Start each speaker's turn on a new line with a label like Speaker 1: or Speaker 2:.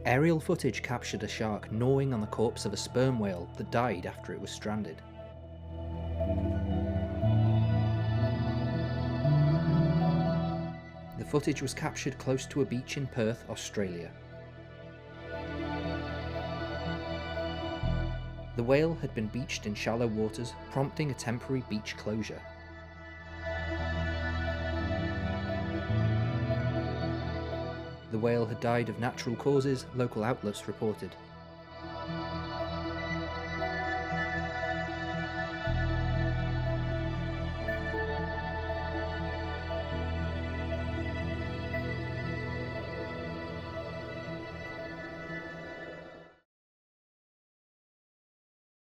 Speaker 1: Aerial footage captured a shark gnawing on the corpse of a sperm whale that died after it was stranded. The footage was captured close to a beach in Perth, Australia. The whale had been beached in shallow waters, prompting a temporary beach closure. The whale had died of natural causes, local outlets reported.